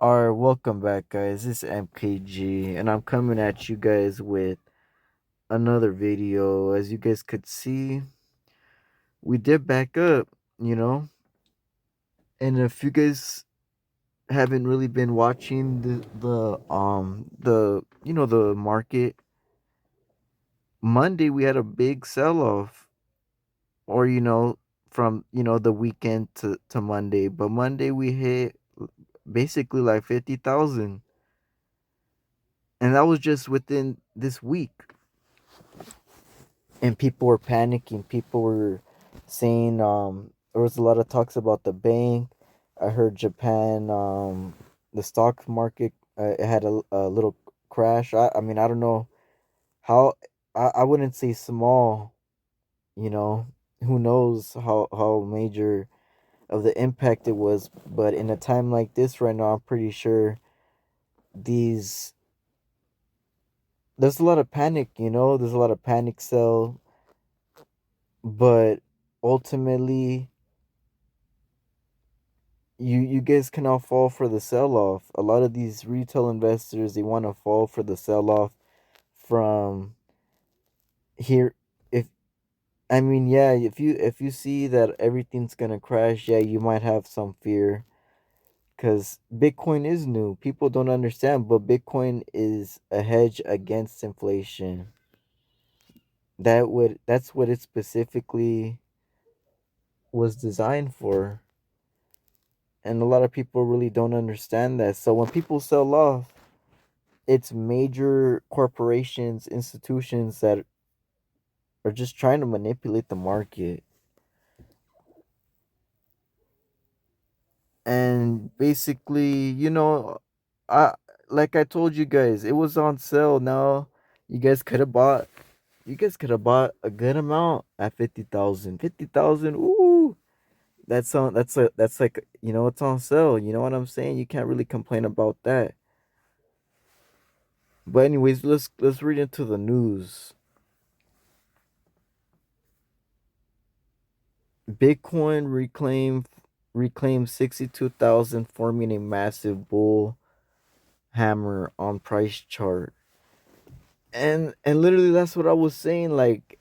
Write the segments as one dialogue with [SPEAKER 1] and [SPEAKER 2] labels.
[SPEAKER 1] Alright, welcome back, guys. This is MKG, and I'm coming at you guys with another video. As you guys could see, we did back up, you know. And if you guys haven't really been watching the market, Monday we had a big sell off, or from the weekend to Monday. But Monday we hit basically like 50,000, and that was just within this week. And people were panicking. People were saying there was a lot of talks about the bank. I heard Japan, the stock market, it had a little crash. I mean, I don't know how. I wouldn't say small. You know, who knows how major of the impact it was. But in a time like this right now, I'm pretty sure these there's a lot of panic. There's a lot of panic sell, but ultimately you guys cannot fall for the sell off. A lot of these retail investors, they want to fall for the sell off from here. If I mean, yeah, if you see that everything's gonna crash, yeah, you might have some fear because Bitcoin is new. People don't understand, but Bitcoin is a hedge against inflation. That's what it specifically was designed for. And a lot of people really don't understand that. So when people sell off, it's major corporations, institutions that are just trying to manipulate the market. And basically, I like I told you guys, it was on sale. Now you guys could have bought a good amount at 50,000. 50,000, ooh. That's like, it's on sale. You know what I'm saying? You can't really complain about that. But anyways, let's read into the news. Bitcoin reclaimed 62,000, forming a massive bull hammer on price chart. And literally that's what I was saying. Like,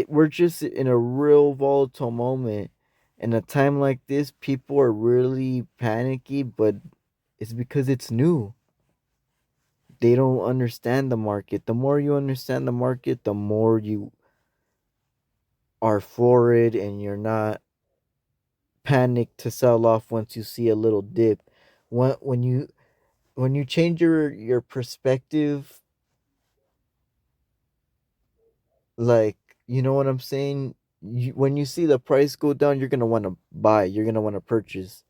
[SPEAKER 1] we're just in a real volatile moment. In a time like this, people are really panicky, but it's because it's new. They don't understand the market. The more you understand the market, the more you are for it, and you're not panicked to sell off once you see a little dip. When you change your perspective, like, you know what I'm saying, when you see the price go down, you're going to want to buy, you're going to want to purchase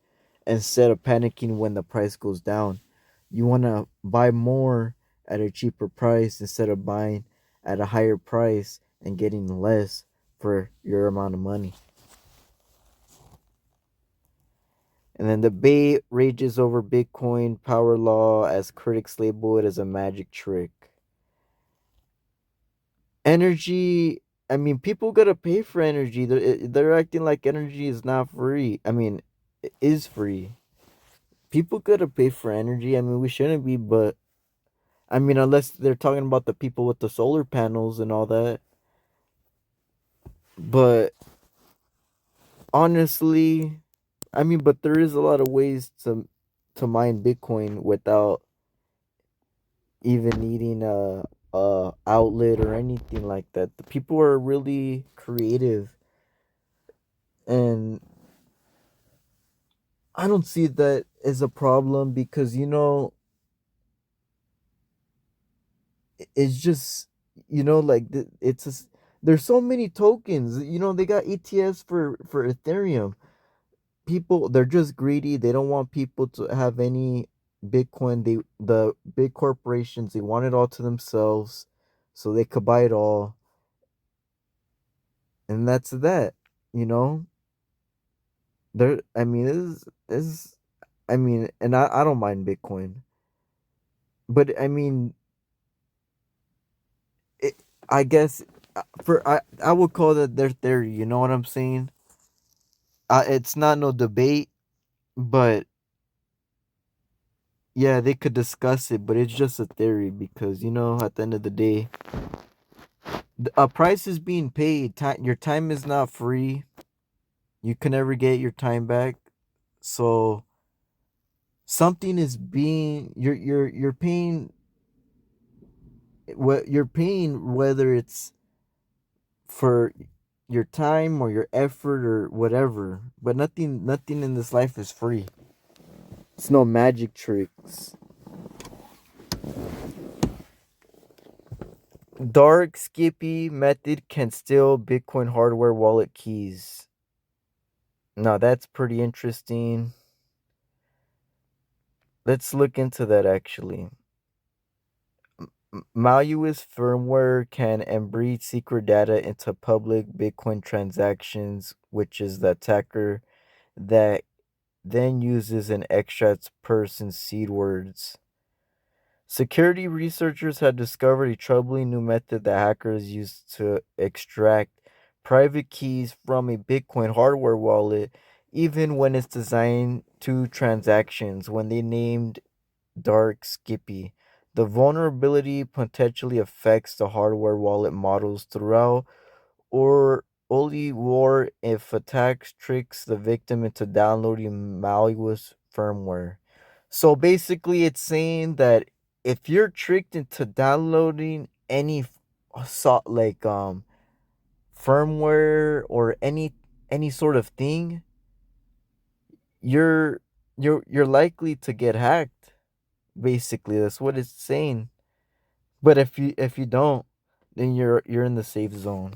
[SPEAKER 1] instead of panicking when the price goes down. You want to buy more at a cheaper price instead of buying at a higher price and getting less for your amount of money. And then debate rages over Bitcoin power law as critics label it as a magic trick. Energy, I mean, people gotta pay for energy. They're acting like energy is not free. I mean, it is free. People gotta pay for energy. I mean, we shouldn't be, but I mean, unless they're talking about the people with the solar panels and all that. But honestly, I mean, but there is a lot of ways to mine Bitcoin without even needing a outlet or anything like that. The people are really creative, and I don't see that as a problem because it's just like there's so many tokens. They got ETFs for Ethereum. People, they're just greedy. They don't want people to have any Bitcoin. The big corporations, they want it all to themselves, so they could buy it all, and that's that. You know, there. I mean, this is I mean, and I don't mind Bitcoin, but I mean, it, I guess for I would call that their theory. You know what I'm saying? It's not no debate, but yeah, they could discuss it, but it's just a theory because at the end of the day, a price is being paid. Your time is not free. You can never get your time back. So something is being you're paying what you're paying, whether it's for your time or your effort or whatever. But nothing in this life is free. It's no magic tricks. Dark Skippy method can steal Bitcoin hardware wallet keys. Now that's pretty interesting. Let's look into that actually. Malleus firmware can embed secret data into public Bitcoin transactions, which is the attacker that then uses and extracts person's seed words. Security researchers have discovered a troubling new method that hackers use to extract private keys from a Bitcoin hardware wallet, even when it's designed to transactions. When they named Dark Skippy, the vulnerability potentially affects the hardware wallet models throughout, or only war if attacks tricks the victim into downloading malicious firmware. So basically, it's saying that if you're tricked into downloading firmware or any sort of thing, you're you're likely to get hacked. Basically, that's what it's saying. But if you don't, then you're in the safe zone.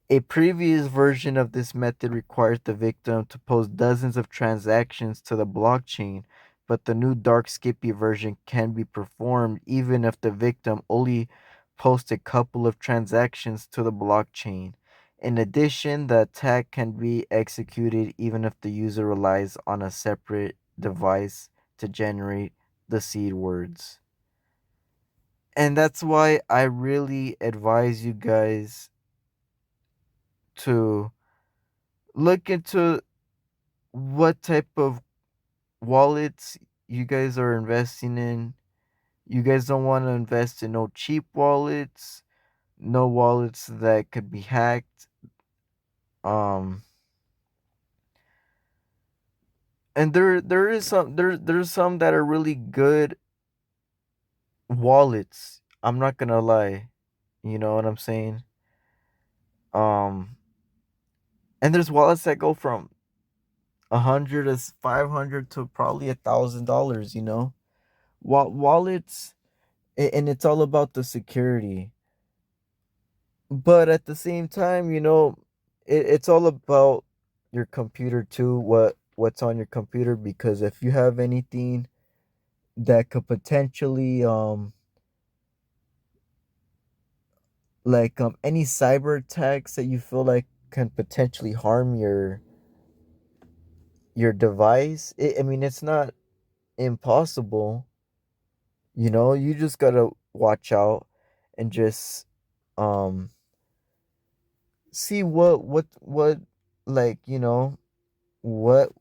[SPEAKER 1] A previous version of this method requires the victim to post dozens of transactions to the blockchain, but the new Dark Skippy version can be performed even if the victim only posts a couple of transactions to the blockchain. In addition, the attack can be executed even if the user relies on a separate device to generate the seed words. And that's why I really advise you guys to look into what type of wallets you guys are investing in. You guys don't want to invest in no cheap wallets, no wallets that could be hacked. Um and there's some that are really good wallets. I'm not gonna lie. You know what I'm saying? Um and there's wallets that go from 100 to 500 to probably $1,000, you know? Wallets, and it's all about the security. But at the same time, it's all about your computer too, what's on your computer, because if you have anything that could potentially any cyber attacks that you feel like can potentially harm your device, I mean it's not impossible. You just got to watch out and just um see what like what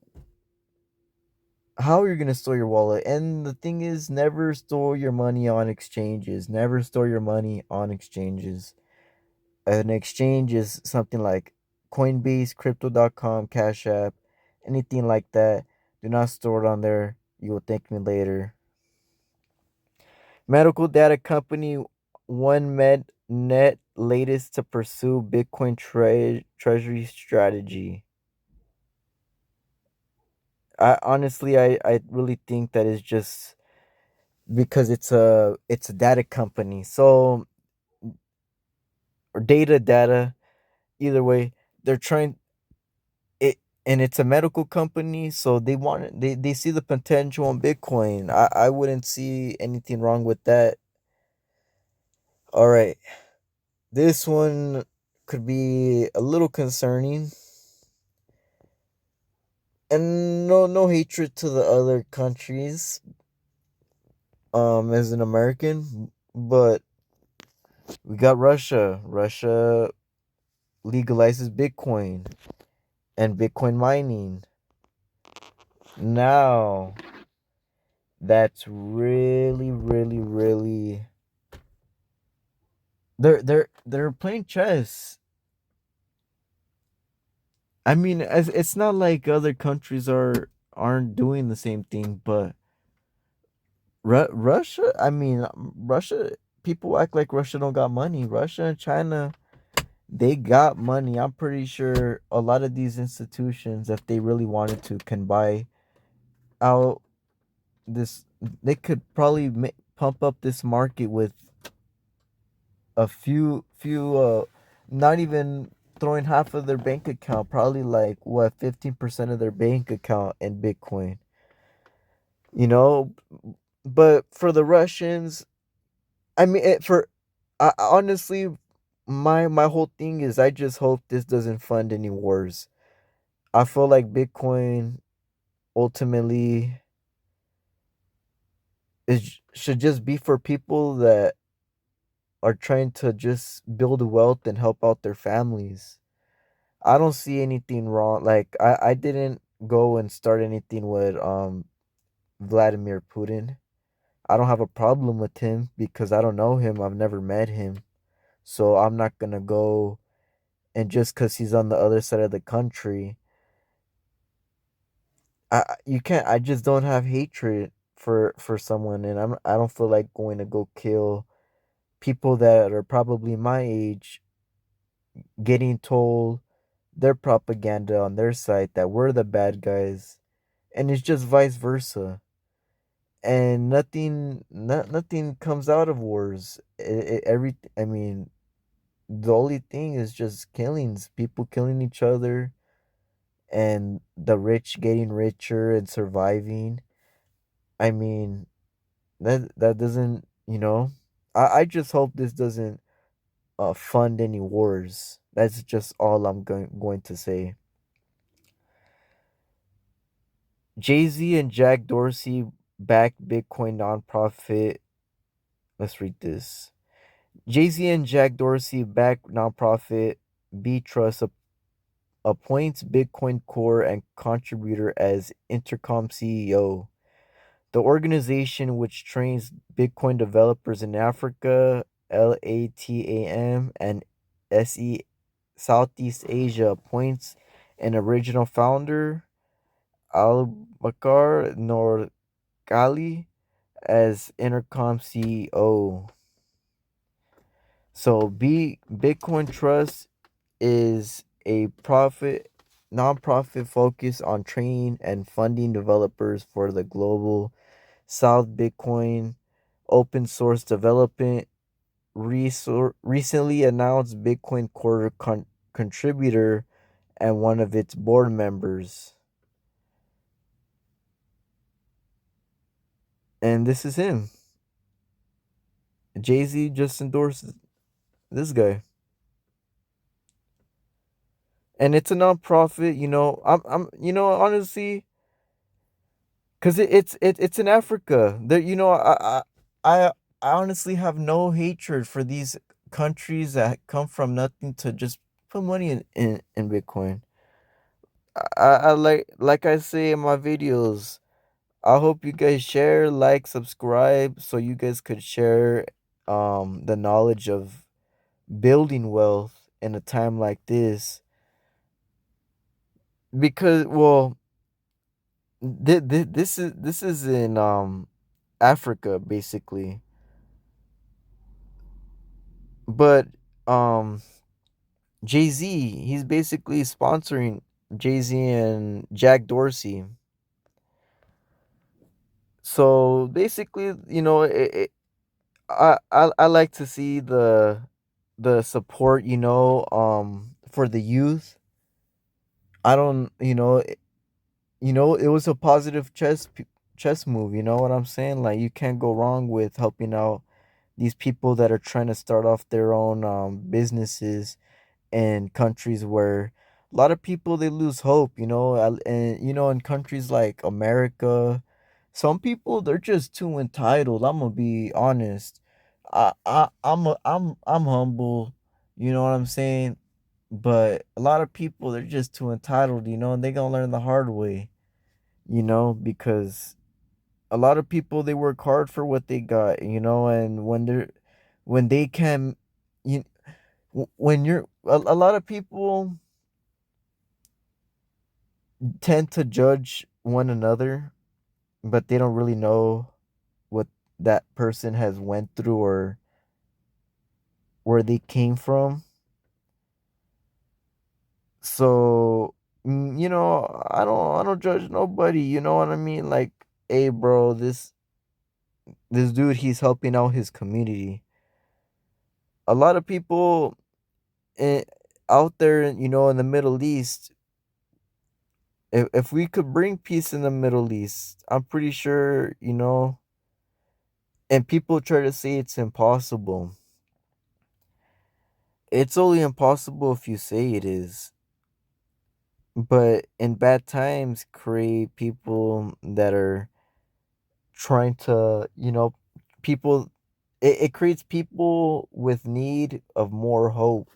[SPEAKER 1] how you're gonna store your wallet. And the thing is, never store your money on exchanges. Never store your money on exchanges. An exchange is something like Coinbase, Crypto.com, Cash App, anything like that. Do not store it on there. You will thank me later. Medical data company OneMed latest to pursue Bitcoin treasury strategy. I really think that is just because it's a data company. So or data, either way, they're trying it, and it's a medical company, so they see the potential on Bitcoin. I wouldn't see anything wrong with that. All right. This one could be a little concerning. And no hatred to the other countries as an American, but we got Russia. Russia legalizes Bitcoin and Bitcoin mining. Now, that's really, really, really. They're playing chess. I mean, it's not like other countries aren't doing the same thing, but Russia. I mean, Russia. People act like Russia don't got money. Russia and China, they got money. I'm pretty sure a lot of these institutions, if they really wanted to, can buy out this. They could probably pump up this market with a few, not even throwing half of their bank account, probably like what 15% of their bank account in Bitcoin. You know, but for the Russians, I mean, honestly, my whole thing is I just hope this doesn't fund any wars. I feel like Bitcoin ultimately should just be for people that are trying to just build wealth and help out their families. I don't see anything wrong. Like I didn't go and start anything with Vladimir Putin. I don't have a problem with him because I don't know him. I've never met him. So I'm not going to go and just cuz he's on the other side of the country, you can't I just don't have hatred for someone, and I don't feel like going to go kill people that are probably my age, getting told their propaganda on their side that we're the bad guys, and it's just vice versa. And nothing comes out of wars. I mean, the only thing is just killings, people killing each other, and the rich getting richer and surviving. I mean, that doesn't, I just hope this doesn't fund any wars. That's just all I'm going to say. Jay-Z and Jack Dorsey back Bitcoin nonprofit. Let's read this. Jay-Z and Jack Dorsey back nonprofit B Trust appoints Bitcoin Core and contributor as Intercom CEO. The organization, which trains Bitcoin developers in Africa, LATAM, and SE Southeast Asia, appoints an original founder, Albakar Norgali, as Intercom CEO. So Bitcoin Trust is a nonprofit focused on training and funding developers for the global South. Bitcoin open source development recently announced Bitcoin Core contributor and one of its board members. And this is him. Jay-Z just endorsed this guy. And it's a nonprofit, honestly, because it's in Africa. There, I I honestly have no hatred for these countries that come from nothing to just put money in Bitcoin. I like I say in my videos. I hope you guys share, like, subscribe, so you guys could share the knowledge of building wealth in a time like this. Because, well, this is in Africa basically, but um Jay Z, he's basically sponsoring Jay Z and Jack Dorsey. So basically, I like to see the support, for the youth. I don't, it was a positive chess move. You know what I'm saying? Like you can't go wrong with helping out these people that are trying to start off their own businesses in countries where a lot of people they lose hope, and in countries like America, some people they're just too entitled. I'm gonna be honest. I'm humble, you know what I'm saying? But a lot of people they're just too entitled, and they gonna learn the hard way, because A lot of people, they work hard for what they got, and when they can, you when you're a lot of people tend to judge one another, but they don't really know what that person has went through or where they came from. So, I don't judge nobody, you know what I mean? Like, hey bro, this dude, he's helping out his community. A lot of people eh, out there, in the Middle East, if we could bring peace in the Middle East, I'm pretty sure, and people try to say it's impossible. It's only impossible if you say it is. But in bad times, create people that are trying to, people, it creates people with need of more hope.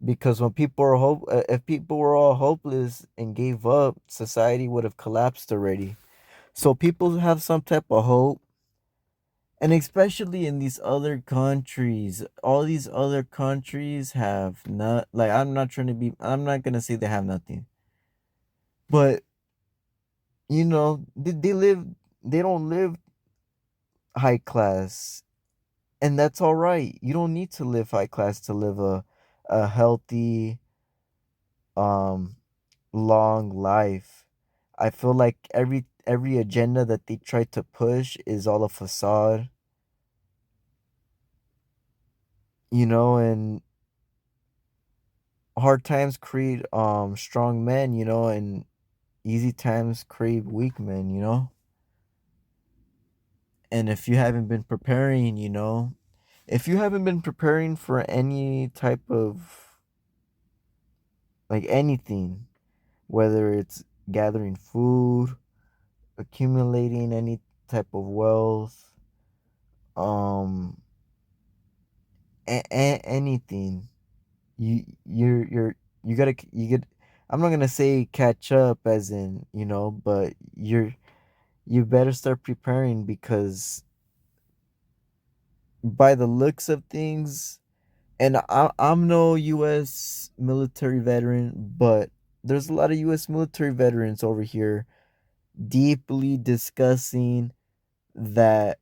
[SPEAKER 1] Because when if people were all hopeless and gave up, society would have collapsed already. So people have some type of hope, and especially in these other countries, all these other countries have not, like, I'm not gonna say they have nothing, but they don't live high class, and that's all right. You don't need to live high class to live a healthy, um long life. I feel like every agenda that they try to push is all a facade, and hard times create strong men, and easy times create weak men, And if you haven't been preparing for any type of, like, anything, whether it's gathering food, accumulating any type of wealth, um anything, you gotta you get I'm not gonna say catch up as in, but you better start preparing, because by the looks of things, and I'm no US military veteran, but there's a lot of US military veterans over here deeply discussing that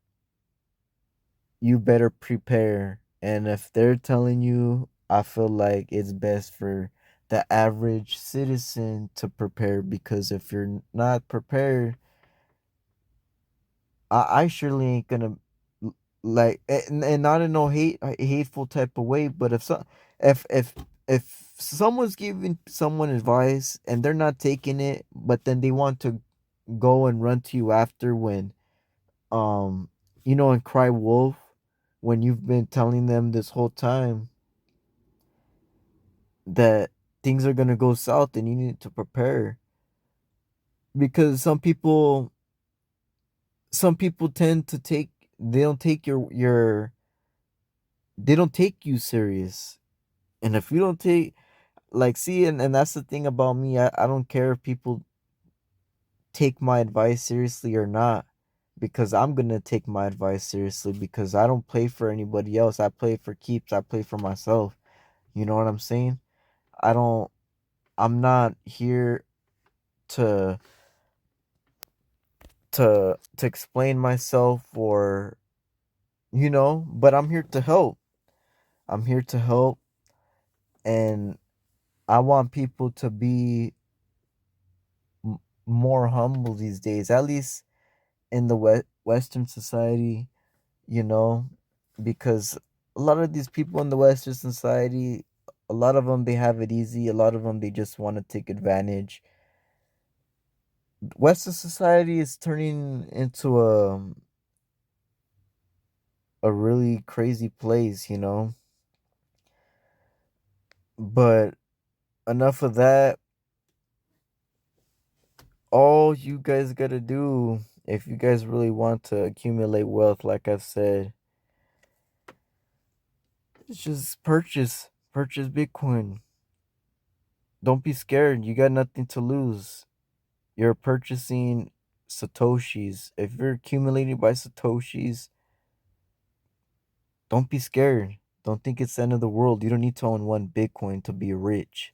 [SPEAKER 1] you better prepare. And if they're telling you, I feel like it's best for the average citizen to prepare, because if you're not prepared, I surely ain't gonna like, and not in no hateful type of way, but if if if someone's giving someone advice and they're not taking it, but then they want to go and run to you after, when um and cry wolf, when you've been telling them this whole time that things are going to go south and you need to prepare, because some people tend to take they don't take your they don't take you serious. And if you don't take, like, see, and that's the thing about me, I don't care if people take my advice seriously or not, because I'm gonna take my advice seriously, because I don't play for anybody else. I play for keeps. I play for myself. You know what I'm saying? I don't I'm not here to to explain myself, or, but I'm here to help. I'm here to help, and I want people to be more humble these days, at least in the Western society, you know, because a lot of these people in the Western society, a lot of them, they have it easy. A lot of them, they just want to take advantage. Western society is turning into a really crazy place, But enough of that. All you guys gotta do, if you guys really want to accumulate wealth, like I've said, is just purchase Bitcoin. Don't be scared. You got nothing to lose. You're purchasing Satoshis. If you're accumulating by Satoshis, don't be scared. Don't think it's the end of the world. You don't need to own one Bitcoin to be rich.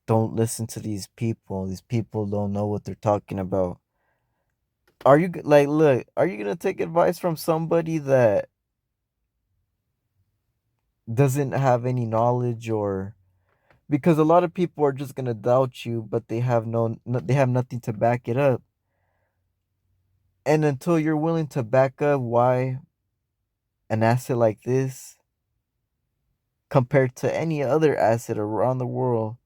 [SPEAKER 1] Don't listen to these people. These people don't know what they're talking about. Are you like, look, are you going to take advice from somebody that doesn't have any knowledge, or because a lot of people are just going to doubt you, but they have they have nothing to back it up. And until you're willing to back up why an asset like this compared to any other asset around the world,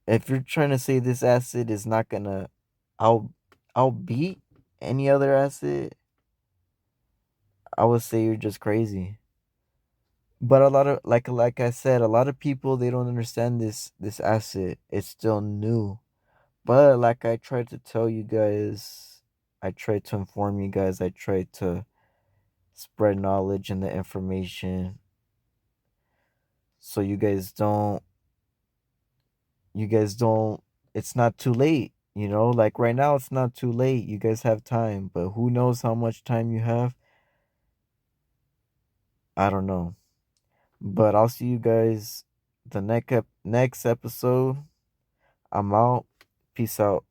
[SPEAKER 1] if you're trying to say this asset is not gonna out outbeat any other asset, I would say you're just crazy. But a lot of, like I said, a lot of people, they don't understand this asset. It's still new. But like I tried to tell you guys, I tried to inform you guys, I tried to spread knowledge and the information so you guys don't, it's not too late, like right now it's not too late. You guys have time, but who knows how much time you have? I don't know. But I'll see you guys the next episode. I'm out. Peace out.